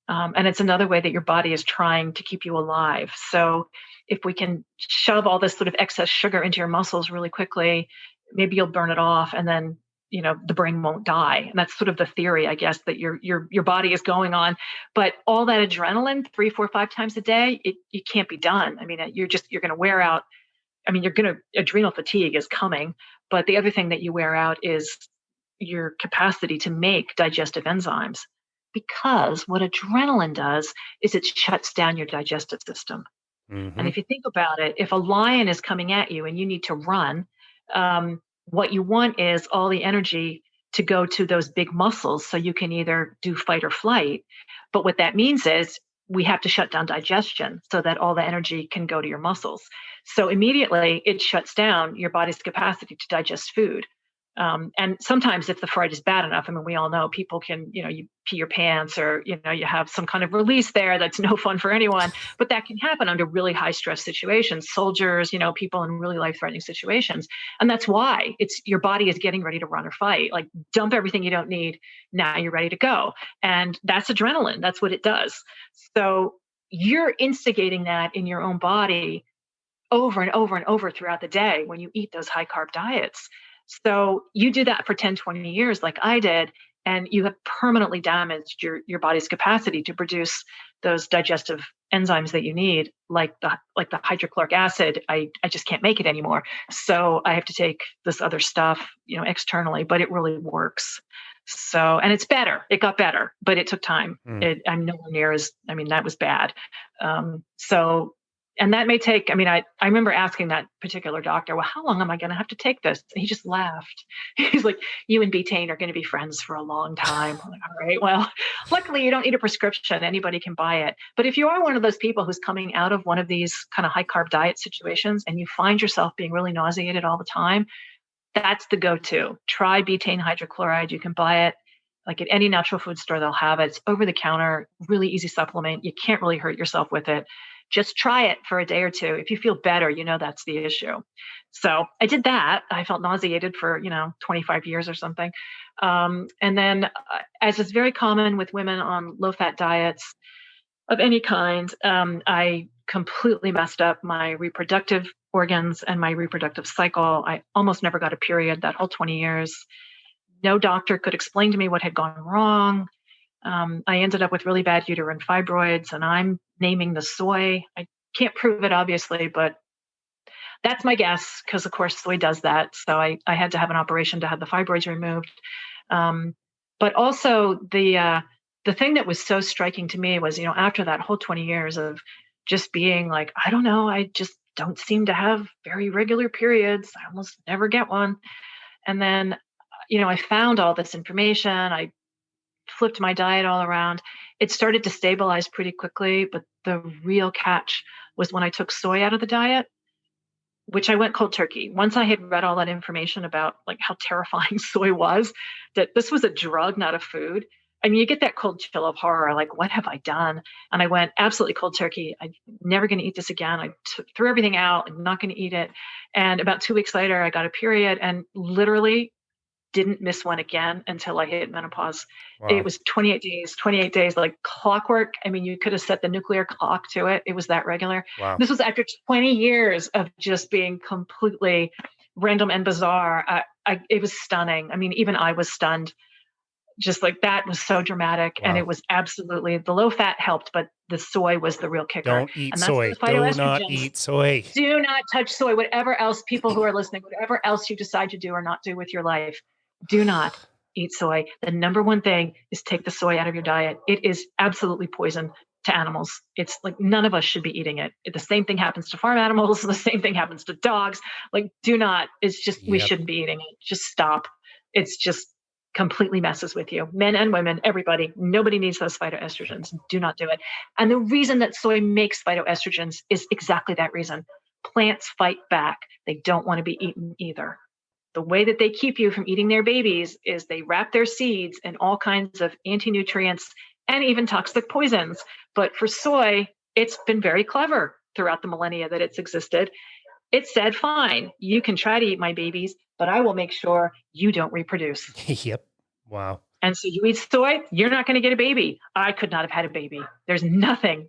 And it's another way that your body is trying to keep you alive. So if we can shove all this sort of excess sugar into your muscles really quickly, maybe you'll burn it off, and then the brain won't die. And that's sort of the theory, I guess, that your body is going on. But all that adrenaline 3, 4, 5 times a day, it can't be done. I mean, you're going to wear out. I mean, adrenal fatigue is coming, but the other thing that you wear out is your capacity to make digestive enzymes. Because what adrenaline does is it shuts down your digestive system. Mm-hmm. And if you think about it, if a lion is coming at you and you need to run, what you want is all the energy to go to those big muscles so you can either do fight or flight. But what that means is we have to shut down digestion so that all the energy can go to your muscles. So immediately it shuts down your body's capacity to digest food. And sometimes if the fright is bad enough, I mean, we all know people can, you pee your pants, or, you have some kind of release there that's no fun for anyone, but that can happen under really high stress situations, soldiers, people in really life-threatening situations. And that's why your body is getting ready to run or fight, like dump everything you don't need. Now you're ready to go. And that's adrenaline. That's what it does. So you're instigating that in your own body over and over and over throughout the day when you eat those high carb diets. So you do that for 10, 20 years like I did, and you have permanently damaged your body's capacity to produce those digestive enzymes that you need, like the hydrochloric acid. I just can't make it anymore. So I have to take this other stuff, externally, but it really works. So, and it's better. It got better, but it took time. I'm nowhere near that was bad. And that may take, I remember asking that particular doctor, well, how long am I going to have to take this? And he just laughed. He's like, you and betaine are going to be friends for a long time. I'm like, all right, well, luckily you don't need a prescription. Anybody can buy it. But if you are one of those people who's coming out of one of these kind of high carb diet situations and you find yourself being really nauseated all the time, that's the go-to. Try betaine hydrochloride. You can buy it like at any natural food store. They'll have it. It's over the counter, really easy supplement. You can't really hurt yourself with it. Just try it for a day or two. If you feel better, that's the issue. So I did that. I felt nauseated for, 25 years or something. And then as is very common with women on low-fat diets of any kind, I completely messed up my reproductive organs and my reproductive cycle. I almost never got a period that whole 20 years. No doctor could explain to me what had gone wrong. I ended up with really bad uterine fibroids, and I'm naming the soy. I can't prove it, obviously, but that's my guess, because of course soy does that. So I had to have an operation to have the fibroids removed. But also the thing that was so striking to me was, after that whole 20 years of just being like, I don't know, I just don't seem to have very regular periods. I almost never get one. And then, I found all this information. I flipped my diet all around. It started to stabilize pretty quickly, but the real catch was when I took soy out of the diet, which I went cold turkey. Once I had read all that information about like how terrifying soy was, that this was a drug, not a food. You get that cold chill of horror, like, what have I done? And I went absolutely cold turkey. I'm never going to eat this again. I threw everything out. I'm not going to eat it. And about 2 weeks later, I got a period and literally didn't miss one again until I hit menopause. Wow. It was 28 days, like clockwork. You could have set the nuclear clock to it. It was that regular. Wow. This was after 20 years of just being completely random and bizarre. It was stunning. Even I was stunned. Just like that was so dramatic. Wow. And it was absolutely, the low fat helped, but the soy was the real kicker. Don't eat soy. Do not eat soy. Do not touch soy. Whatever else, people who are listening, whatever else you decide to do or not do with your life, do not eat soy. The number one thing is take the soy out of your diet. It is absolutely poison to animals. It's like none of us should be eating it. The same thing happens to farm animals. The same thing happens to dogs. Like, do not. It's just, we shouldn't be eating it. Just stop. It's just completely messes with you. Men and women, everybody. Nobody needs those phytoestrogens. Do not do it. And the reason that soy makes phytoestrogens is exactly that reason. Plants fight back. They don't want to be eaten either. The way that they keep you from eating their babies is they wrap their seeds in all kinds of anti-nutrients and even toxic poisons. But for soy, it's been very clever throughout the millennia that it's existed. It said, fine, you can try to eat my babies, but I will make sure you don't reproduce. Yep. Wow. And so you eat soy, you're not going to get a baby. I could not have had a baby. There's nothing.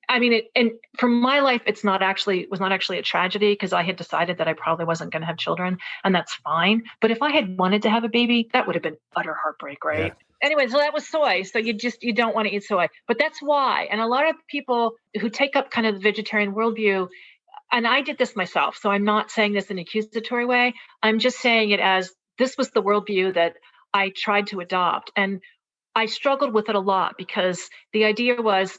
And for my life, it was not actually a tragedy because I had decided that I probably wasn't going to have children, and that's fine. But if I had wanted to have a baby, that would have been utter heartbreak, right? Yeah. Anyway, so that was soy. So you don't want to eat soy, but that's why. And a lot of people who take up kind of the vegetarian worldview, and I did this myself, so I'm not saying this in an accusatory way. I'm just saying it as this was the worldview that I tried to adopt. And I struggled with it a lot because the idea was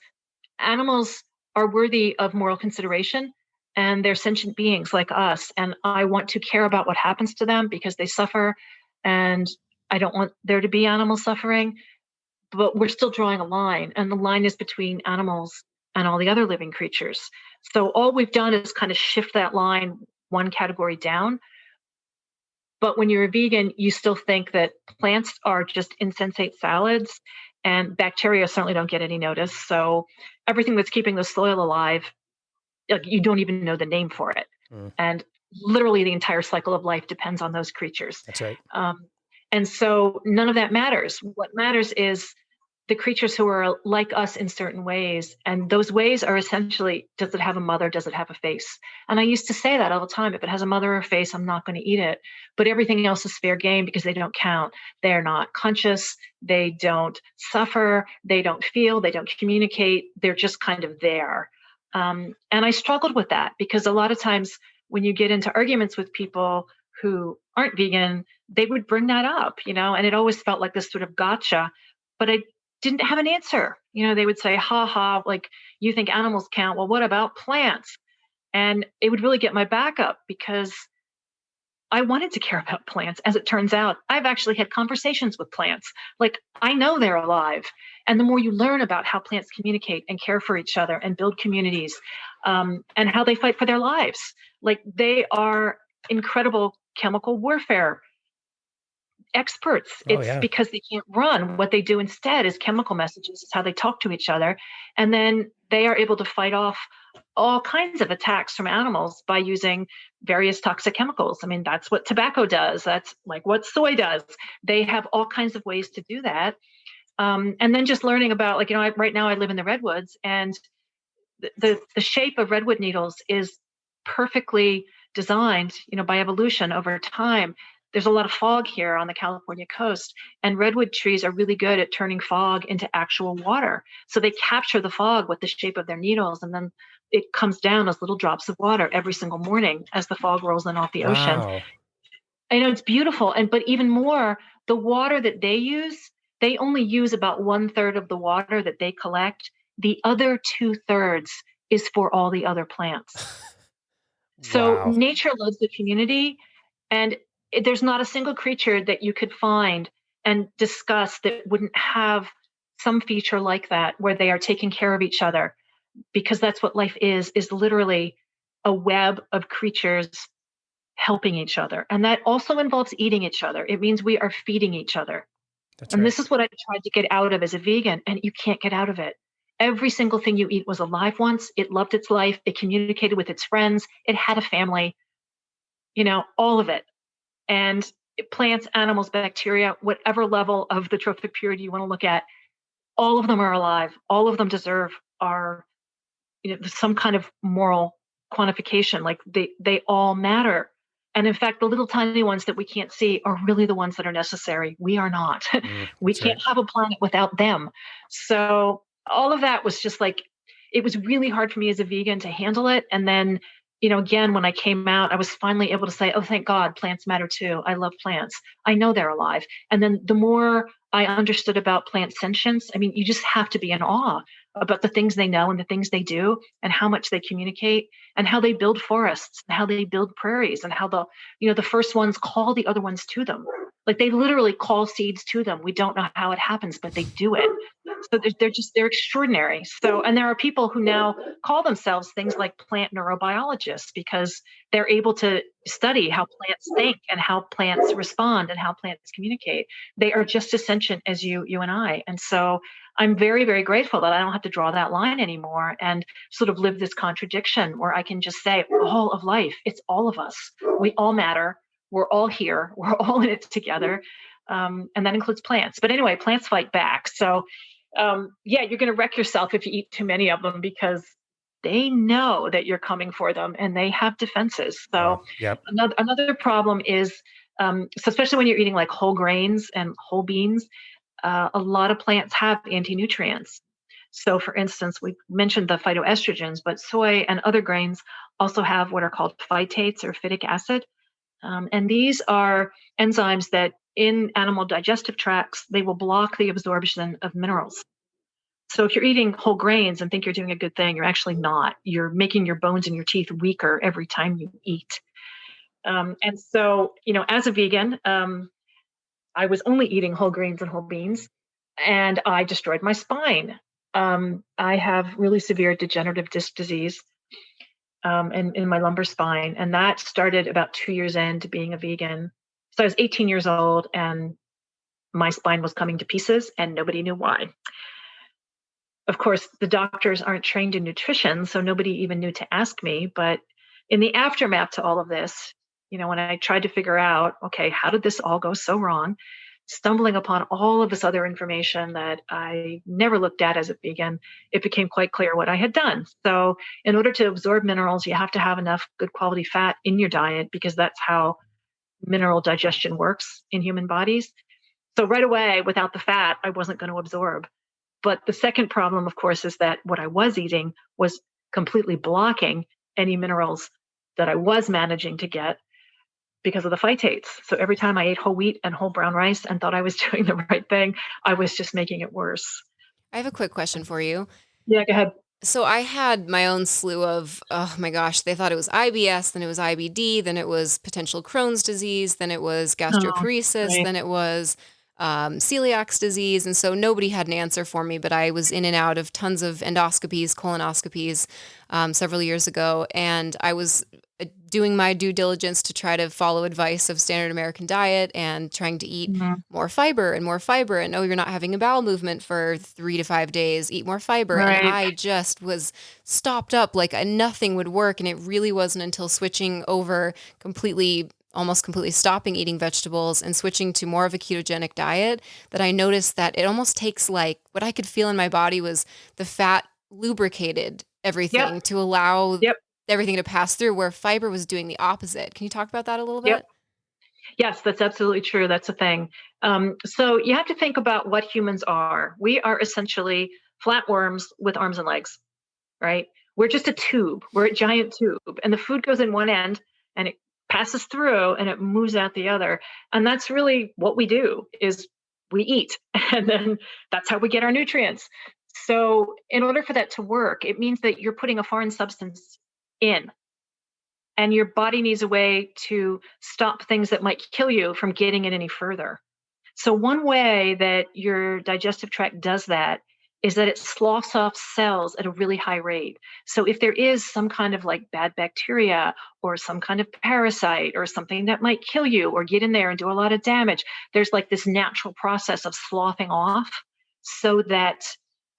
animals are worthy of moral consideration and they're sentient beings like us. And I want to care about what happens to them because they suffer. And I don't want there to be animal suffering, but we're still drawing a line. And the line is between animals and all the other living creatures. So all we've done is kind of shift that line one category down. But when you're a vegan, you still think that plants are just insensate salads and bacteria certainly don't get any notice. So everything that's keeping the soil alive, you don't even know the name for it. And literally the entire cycle of life depends on those creatures. That's right. And so none of that matters. What matters is the creatures who are like us in certain ways. And those ways are essentially, does it have a mother? Does it have a face? And I used to say that all the time. If it has a mother or a face, I'm not going to eat it. But everything else is fair game because they don't count. They're not conscious. They don't suffer. They don't feel. They don't communicate. They're just kind of there. And I struggled with that because a lot of times when you get into arguments with people who aren't vegan, they would bring that up, and it always felt like this sort of gotcha. But I didn't have an answer. They would say, ha ha, like, you think animals count. Well, what about plants? And it would really get my back up because I wanted to care about plants. As it turns out, I've actually had conversations with plants. Like, I know they're alive. And the more you learn about how plants communicate and care for each other and build communities, and how they fight for their lives, like, they are incredible chemical warfare experts. It's because they can't run. What they do instead is chemical messages. It's how they talk to each other. And then they are able to fight off all kinds of attacks from animals by using various toxic chemicals. I mean, that's what tobacco does. That's like what soy does. They have all kinds of ways to do that. And then just learning about, like, right now I live in the redwoods, and the shape of redwood needles is perfectly designed, by evolution over time. There's a lot of fog here on the California coast, and redwood trees are really good at turning fog into actual water. So they capture the fog with the shape of their needles, and then it comes down as little drops of water every single morning as the fog rolls in off the ocean. I know it's beautiful. But even more, the water that they use, they only use about 1/3 of the water that they collect. The other 2/3 is for all the other plants. So nature loves the community, and there's not a single creature that you could find and discuss that wouldn't have some feature like that, where they are taking care of each other, because that's what life is literally a web of creatures helping each other. And that also involves eating each other. It means we are feeding each other. This is what I tried to get out of as a vegan, and you can't get out of it. Every single thing you eat was alive once. It loved its life. It communicated with its friends. It had a family, all of it. And plants, animals, bacteria, whatever level of the trophic purity you want to look at, all of them are alive. All of them deserve some kind of moral quantification. Like, they all matter. And in fact, the little tiny ones that we can't see are really the ones that are necessary. We are not. We can't have a planet without them. So all of that was just like, it was really hard for me as a vegan to handle it. And then, again, when I came out, I was finally able to say, oh, thank God, plants matter too. I love plants. I know they're alive. And then the more I understood about plant sentience, I mean, you just have to be in awe about the things they know and the things they do and how much they communicate and how they build forests and how they build prairies and how the first ones call the other ones to them. Like, they literally call seeds to them. We don't know how it happens, but they do it. So they're extraordinary. So, and there are people who now call themselves things like plant neurobiologists because they're able to study how plants think and how plants respond and how plants communicate. They are just as sentient as you and I. And so I'm very, very grateful that I don't have to draw that line anymore and sort of live this contradiction where I can just say all of life, it's all of us. We all matter. We're all here. We're all in it together. And that includes plants. But anyway, plants fight back. So yeah, you're going to wreck yourself if you eat too many of them because they know that you're coming for them and they have defenses. So Yep. another problem is, so especially when you're eating like whole grains and whole beans, a lot of plants have anti-nutrients. So for instance, we mentioned the phytoestrogens, but soy and other grains also have what are called phytates or phytic acid. And these are enzymes that in animal digestive tracts, they will block the absorption of minerals. So if you're eating whole grains and think you're doing a good thing, you're actually not. You're making your bones and your teeth weaker every time you eat. And so, as a vegan, I was only eating whole grains and whole beans, and I destroyed my spine. I have really severe degenerative disc disease in my lumbar spine, and that started about 2 years into being a vegan. So I was 18 years old, and my spine was coming to pieces, and nobody knew why. Of course, the doctors aren't trained in nutrition, so nobody even knew to ask me. But in the aftermath to all of this, when I tried to figure out, okay, how did this all go so wrong? Stumbling upon all of this other information that I never looked at as a vegan, it became quite clear what I had done. So in order to absorb minerals, you have to have enough good quality fat in your diet because that's how mineral digestion works in human bodies. So right away, without the fat, I wasn't going to absorb. But the second problem, of course, is that what I was eating was completely blocking any minerals that I was managing to get because of the phytates. So every time I ate whole wheat and whole brown rice and thought I was doing the right thing, I was just making it worse. I have a quick question for you. Yeah, go ahead. So I had my own slew of, oh my gosh, they thought it was IBS, then it was IBD, then it was potential Crohn's disease, then it was gastroparesis, Right. then it was celiac disease. And so nobody had an answer for me, but I was in and out of tons of endoscopies, colonoscopies several years ago. And I was doing my due diligence to try to follow advice of standard American diet and trying to eat more fiber and more fiber. And you're not having a bowel movement for 3 to 5 days, eat more fiber. Right. And I just was stopped up, like nothing would work. And it really wasn't until switching over almost completely stopping eating vegetables and switching to more of a ketogenic diet that I noticed that it almost takes like what I could feel in my body was the fat lubricated everything to allow everything to pass through, where fiber was doing the opposite. Can you talk about that a little bit? Yes, that's absolutely true. That's a thing. So you have to think about what humans are. We are essentially flatworms with arms and legs, right? We're just a tube. We're a giant tube. And the food goes in one end and it passes through and it moves out the other. And that's really what we do is we eat. And then that's how we get our nutrients. So in order for that to work, it means that you're putting a foreign substance in. And your body needs a way to stop things that might kill you from getting it any further. So one way that your digestive tract does that is that it sloughs off cells at a really high rate. So if there is some kind of like bad bacteria or some kind of parasite or something that might kill you or get in there and do a lot of damage, there's like this natural process of sloughing off so that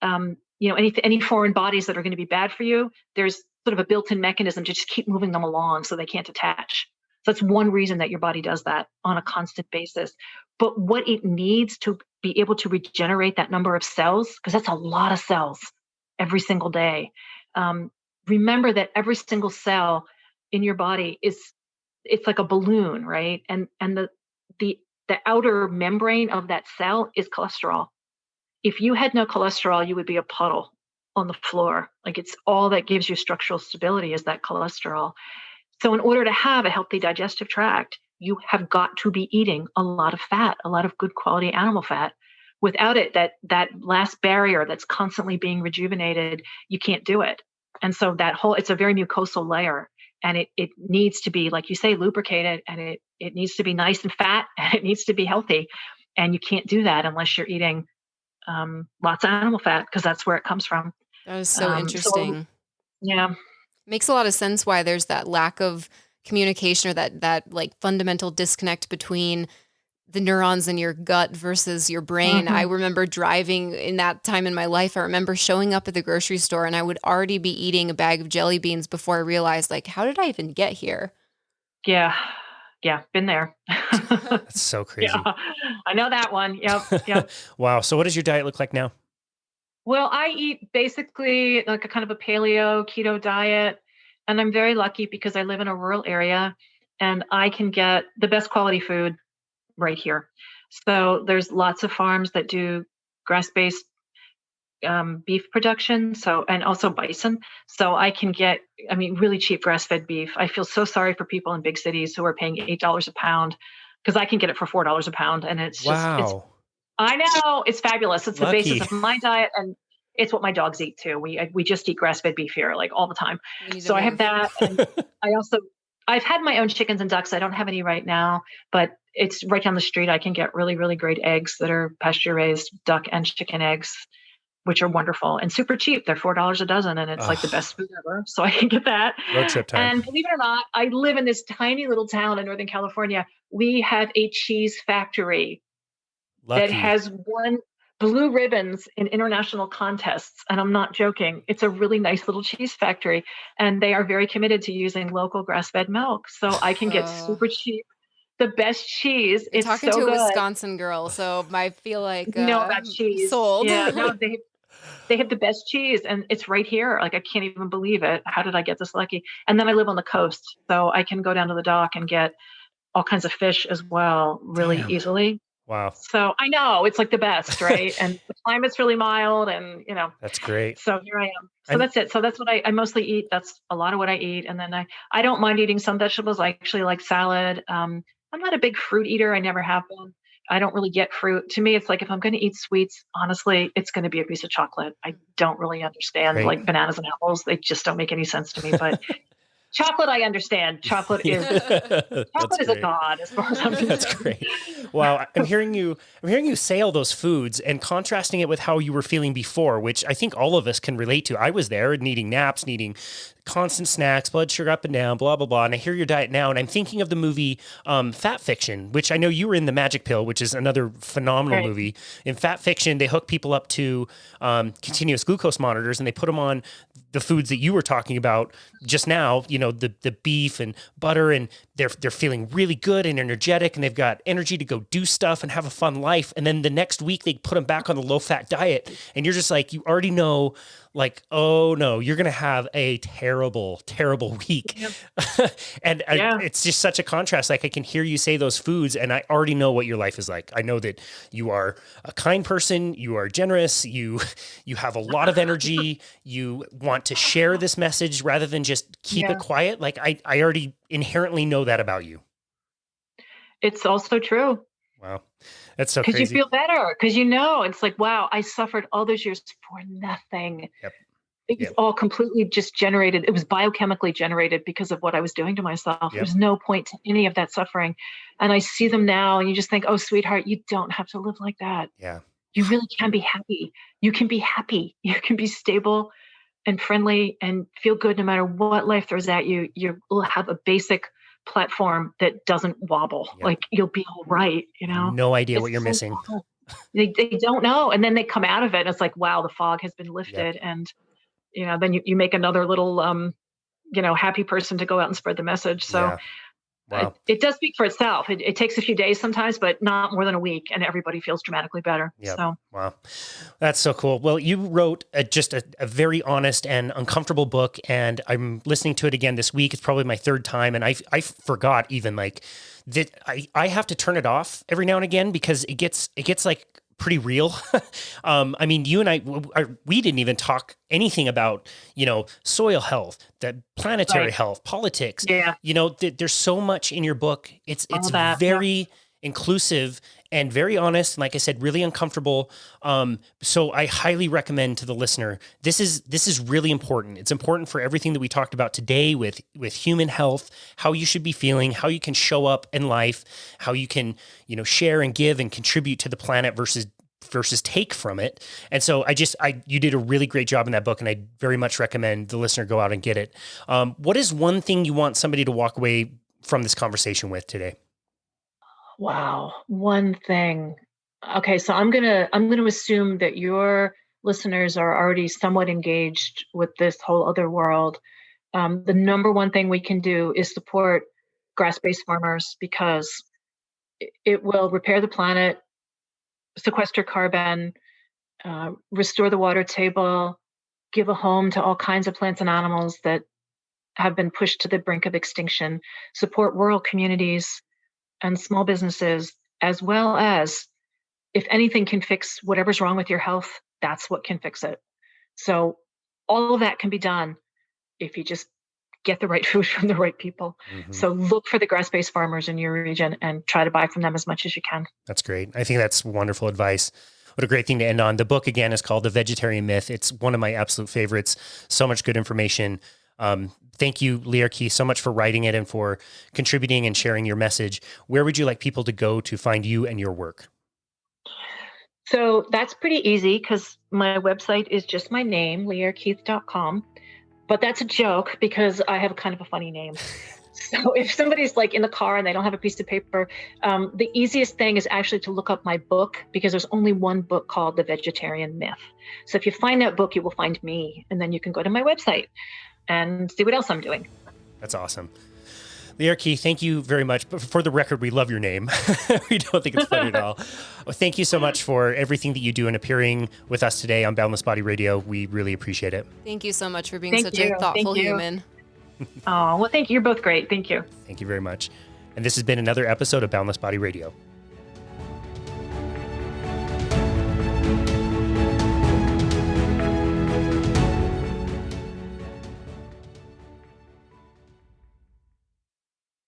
any foreign bodies that are going to be bad for you, there's sort of a built-in mechanism to just keep moving them along so they can't attach. So that's one reason that your body does that on a constant basis. But what it needs to be able to regenerate that number of cells, because that's a lot of cells every single day. Remember that every single cell in your body it's like a balloon, right? And the outer membrane of that cell is cholesterol. If you had no cholesterol, you would be a puddle on the floor. Like it's all that gives you structural stability is that cholesterol. So in order to have a healthy digestive tract, you have got to be eating a lot of fat, a lot of good quality animal fat. Without it, that last barrier that's constantly being rejuvenated, you can't do it. And so it's a very mucosal layer, and it needs to be, like you say, lubricated, and it needs to be nice and fat, and it needs to be healthy. And you can't do that unless you're eating lots of animal fat because that's where it comes from. That is so So interesting. yeah, Makes a lot of sense why there's that lack of communication or that like fundamental disconnect between the neurons in your gut versus your brain. I hmm remember driving in that time in my life. I remember showing up at the grocery store and I would already be eating a bag of jelly beans before I realized, like, how did I even get here? yeah, yeah. Been there. That's so Yeah, crazy. I know that one. Yep, yep. Wow. So what does your diet look like now? Well, I eat basically like a kind of a paleo keto diet, and I'm very lucky because I live in a rural area and I can get the best quality food right here. So there's lots of farms that do grass-based beef production, so and also bison. So I can get, I mean, really cheap grass-fed beef. I feel so sorry for people in big cities who are paying $8 a pound because I can get it for $4 a pound, and it's Wow. I know, it's fabulous. It's the basis Lucky. of my diet, and it's what my dogs eat too. We just eat grass-fed beef here, like, all the time. We need to So I have move. that, and I also I've had my own chickens and ducks. I don't have any right now, but it's right down the street. I can get really, really great eggs that are pasture-raised duck and chicken eggs, which are wonderful and super cheap. They're $4 a dozen, and it's like the Ugh, best food ever. So I can get that. road trip time. And believe it or not, I live in this tiny little town in Northern California. We have a cheese factory that Lucky. has won blue ribbons in international contests. And I'm not joking. It's a really nice little cheese factory. And they are very committed to using local grass fed milk. So I can get Uh, super cheap, the best cheese. you're It's talking so to a good. Wisconsin girl, so I feel like You know about cheese. sold. Yeah, no, they have the best cheese and it's right here. Like I can't even believe it. How did I get this lucky? And then I live on the coast, so I can go down to the dock and get all kinds of fish as well really Damn. easily. Wow. So I know it's like the best, right? And the climate's really mild and That's great. so here I am. So I'm that's it. So that's what I mostly eat. That's a lot of what I eat. And then I don't mind eating some vegetables. I actually like salad. I'm not a big fruit eater. I never have been. I don't really get fruit. To me, it's like if I'm going to eat sweets, honestly, it's going to be a piece of chocolate. I don't really understand great. like bananas and apples. They just don't make any sense to me. But chocolate, I understand. Chocolate Yeah. is That's chocolate is a great. god as far as I'm That's concerned. great. Wow, I'm hearing you say all those foods and contrasting it with how you were feeling before, which I think all of us can relate to. I was there needing naps, needing constant snacks, blood sugar up and down, blah blah blah. And I hear your diet now, and I'm thinking of the movie Fat Fiction, which I know you were in. The Magic Pill, which is another phenomenal Right. movie. In Fat Fiction, they hook people up to continuous glucose monitors, and they put them on the foods that you were talking about just now. You know, the beef and butter, and they're feeling really good and energetic, and they've got energy to go do stuff and have a fun life. And then the next week they put them back on the low fat diet, and you're just like, you already know, like, oh no, you're gonna have a terrible, terrible week. Yep. And Yeah. it's just such a contrast. Like I can hear you say those foods, and I already know what your life is like. I know that you are a kind person, you are generous, you have a lot of energy, you want to share this message rather than just keep it Yeah. quiet. Like I already inherently know that about you. It's also true. Wow. That's so Because you crazy. feel better. Because it's like, wow, I suffered all those years for nothing. Yep. It was Yep. all completely just generated. It was biochemically generated because of what I was doing to myself. Yep. There's no point to any of that suffering. And I see them now, and you just think, oh, sweetheart, you don't have to live like that. Yeah. You really can be happy. You can be happy. You can be stable and friendly and feel good no matter what life throws at you. You will have a basic platform that doesn't wobble. Yep. Like you'll be all right, No idea what It's you're so missing. fun. They don't know. And then they come out of it and it's like, wow, the fog has been lifted. And, then you make another little, happy person to go out and spread the message. So Yeah. Wow. it does speak for itself. It takes a few days sometimes, but not more than a week. And everybody feels dramatically better. Yep. So Wow. That's so cool. Well, you wrote just a very honest and uncomfortable book, and I'm listening to it again this week. It's probably my third time, and I forgot even like that I have to turn it off every now and again because it gets like pretty real. I mean, you and we didn't even talk anything about, soil health, the planetary Right. health, politics. yeah, There's so much in your book. It's all that. Yeah. very inclusive and very honest. And like I said, really uncomfortable. So I highly recommend to the listener, this is really important. It's important for everything that we talked about today with human health, how you should be feeling, how you can show up in life, how you can, share and give and contribute to the planet versus versus take from it. And so you did a really great job in that book, and I very much recommend the listener go out and get it. What is one thing you want somebody to walk away from this conversation with today? Wow, one thing. Okay, so I'm gonna assume that your listeners are already somewhat engaged with this whole other world. The number one thing we can do is support grass-based farmers because it will repair the planet, sequester carbon, restore the water table, give a home to all kinds of plants and animals that have been pushed to the brink of extinction, support rural communities and small businesses, as well as if anything can fix whatever's wrong with your health, that's what can fix it. So all of that can be done if you just get the right food from the right people. Mm-hmm. So look for the grass-based farmers in your region and try to buy from them as much as you can. That's great. I think that's wonderful advice. What a great thing to end on. The book, again, is called The Vegetarian Myth. It's one of my absolute favorites. So much good information. Thank you, Lierre Keith, so much for writing it and for contributing and sharing your message. Where would you like people to go to find you and your work? So that's pretty easy because my website is just my name, lierrekeith.com. But that's a joke because I have kind of a funny name. So if somebody's like in the car and they don't have a piece of paper, the easiest thing is actually to look up my book because there's only one book called The Vegetarian Myth. So if you find that book, you will find me, and then you can go to my website and see what else I'm doing. That's awesome. Lierre Keith, thank you very much. But for the record, we love your name. We don't think it's funny at all. Well, thank you so much for everything that you do and appearing with us today on Boundless Body Radio. We really appreciate it. Thank you so much for being such a thoughtful human. Oh, well, thank you. You're both great. Thank you. Thank you very much. And this has been another episode of Boundless Body Radio.